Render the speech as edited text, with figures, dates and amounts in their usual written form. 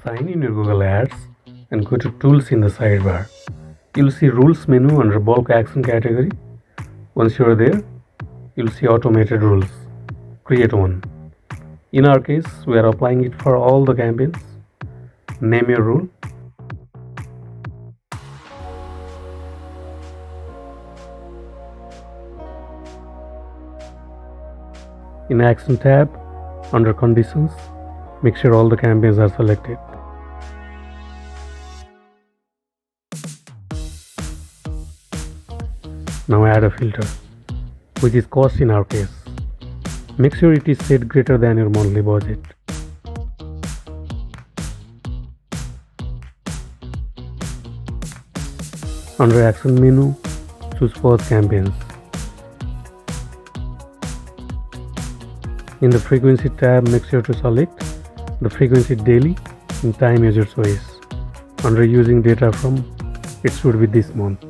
Sign in your Google Ads and go to Tools in the sidebar. You'll see Rules menu under Bulk Action category. Once you're there, you'll see Automated Rules. Create one. In our case, we are applying it for all the campaigns. Name your rule. In Action tab, under Conditions, make sure all the campaigns are selected. Now add a filter, which is cost in our case. Make sure it is set greater than your monthly budget. Under Action menu, choose Pause Campaigns. In the Frequency tab, make sure to select the frequency daily and time user choice. Under Using data from, it should be this month.